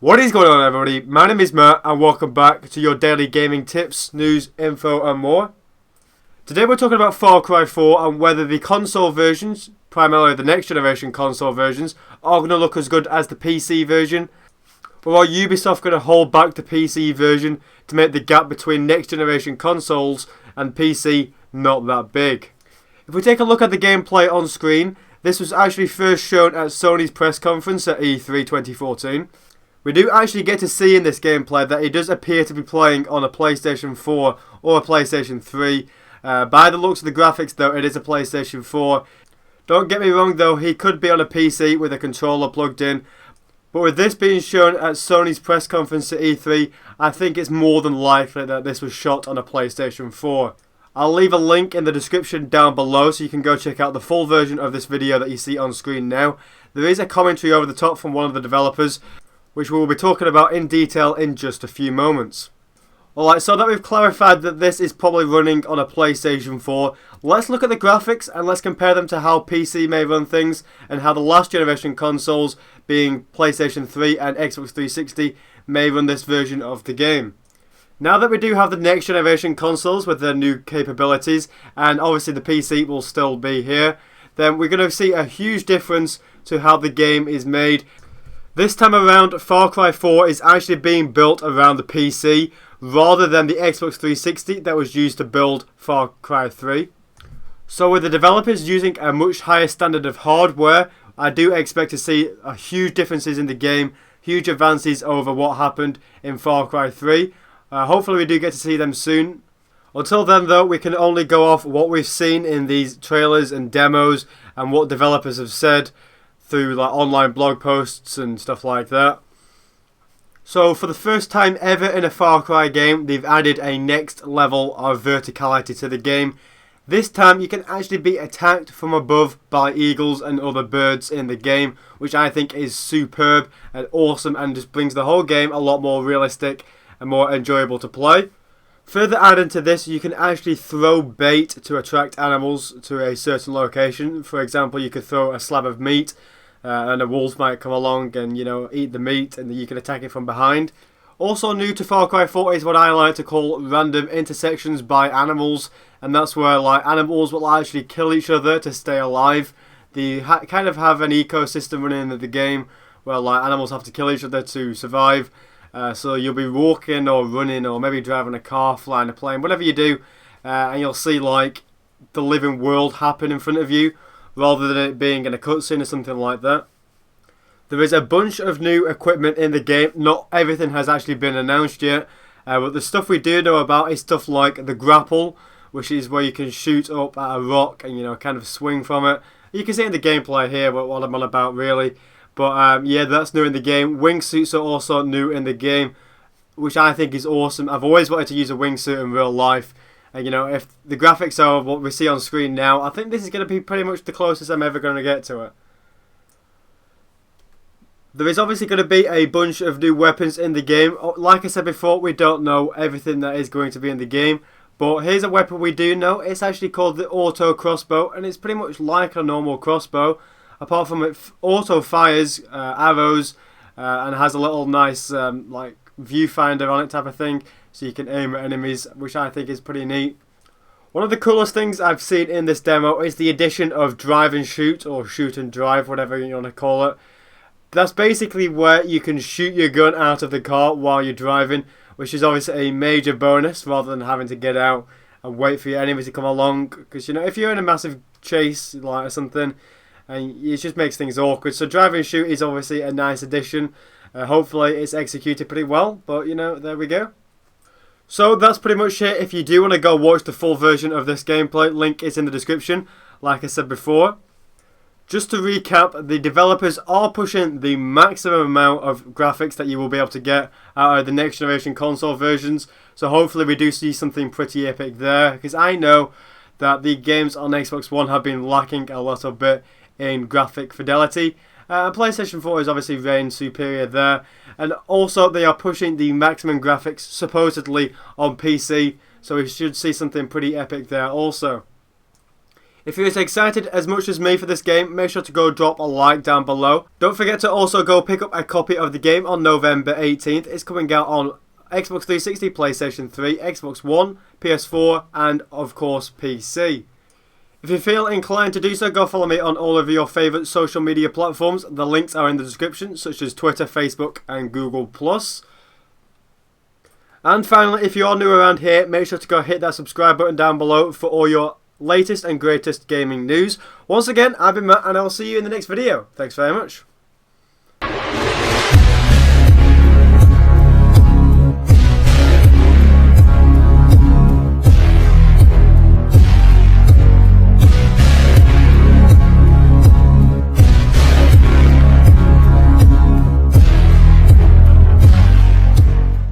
What is going on, everybody? My name is Matt and welcome back to your daily gaming tips, news, info and more. Today we're talking about Far Cry 4 and whether the console versions, primarily the next generation console versions, are going to look as good as the PC version. Or are Ubisoft going to hold back the PC version to make the gap between next generation consoles and PC not that big? If we take a look at the gameplay on screen, this was actually first shown at Sony's press conference at E3 2014. We do actually get to see in this gameplay that he does appear to be playing on a PlayStation 4 or a PlayStation 3. By the looks of the graphics though, it is a PlayStation 4. Don't get me wrong though, he could be on a PC with a controller plugged in. But with this being shown at Sony's press conference at E3, I think it's more than likely that this was shot on a PlayStation 4. I'll leave a link in the description down below so you can go check out the full version of this video that you see on screen now. There is a commentary over the top from one of the developers, which we will be talking about in detail in just a few moments. Alright, so that we've clarified that this is probably running on a PlayStation 4, let's look at the graphics and let's compare them to how PC may run things and how the last generation consoles, being PlayStation 3 and Xbox 360, may run this version of the game. Now that we do have the next generation consoles with their new capabilities, and obviously the PC will still be here, then we're going to see a huge difference to how the game is made. This time around, Far Cry 4 is actually being built around the PC rather than the Xbox 360 that was used to build Far Cry 3. So with the developers using a much higher standard of hardware, I do expect to see huge differences in the game, huge advances over what happened in Far Cry 3. Hopefully we do get to see them soon. Until then though, we can only go off what we've seen in these trailers and demos and what developers have said through like online blog posts and stuff like that. So for the first time ever in a Far Cry game, they've added a next level of verticality to the game. This time you can actually be attacked from above by eagles and other birds in the game, which I think is superb and awesome and just brings the whole game a lot more realistic and more enjoyable to play. Further adding to this, you can actually throw bait to attract animals to a certain location. For example, you could throw a slab of meat and a wolf might come along and, eat the meat, and you can attack it from behind. Also new to Far Cry 4 is what I like to call random intersections by animals, and that's where animals will actually kill each other to stay alive. They kind of have an ecosystem running in the game where animals have to kill each other to survive. So you'll be walking or running or maybe driving a car, flying a plane, whatever you do, and you'll see the living world happen in front of you rather than it being in a cutscene or something like that. There is a bunch of new equipment in the game. Not everything has actually been announced yet, but the stuff we do know about is stuff like the grapple, which is where you can shoot up at a rock and kind of swing from it. You can see in the gameplay here what I'm on about really. But yeah, that's new in the game. Wingsuits are also new in the game, which I think is awesome. I've always wanted to use a wingsuit in real life. And if the graphics are what we see on screen now, I think this is going to be pretty much the closest I'm ever going to get to it. There is obviously going to be a bunch of new weapons in the game. Like I said before, we don't know everything that is going to be in the game. But here's a weapon we do know. It's actually called the auto crossbow, and it's pretty much like a normal crossbow. Apart from it auto fires arrows and has a little nice viewfinder on it type of thing, so you can aim at enemies, which I think is pretty neat. One of the coolest things I've seen in this demo is the addition of drive and shoot, or shoot and drive, whatever you want to call it. That's basically where you can shoot your gun out of the car while you're driving, which is obviously a major bonus rather than having to get out and wait for your enemies to come along. Because if you're in a massive chase or something, and it just makes things awkward. So drive and shoot is obviously a nice addition. Hopefully it's executed pretty well, but there we go. So that's pretty much it. If you do want to go watch the full version of this gameplay, link is in the description, like I said before. Just to recap, the developers are pushing the maximum amount of graphics that you will be able to get out of the next generation console versions. So hopefully we do see something pretty epic there, because I know that the games on Xbox One have been lacking a little bit in graphic fidelity. PlayStation 4 is obviously reigned superior there, and also they are pushing the maximum graphics supposedly on PC, so we should see something pretty epic there also. If you're as excited as much as me for this game, make sure to go drop a like down below. Don't forget to also go pick up a copy of the game on November 18th. It's coming out on Xbox 360, PlayStation 3, Xbox One, PS4 and of course PC. If you feel inclined to do so, go follow me on all of your favourite social media platforms. The links are in the description, such as Twitter, Facebook and Google+. And finally, if you are new around here, make sure to go hit that subscribe button down below for all your latest and greatest gaming news. Once again, I've been Matt and I'll see you in the next video. Thanks very much.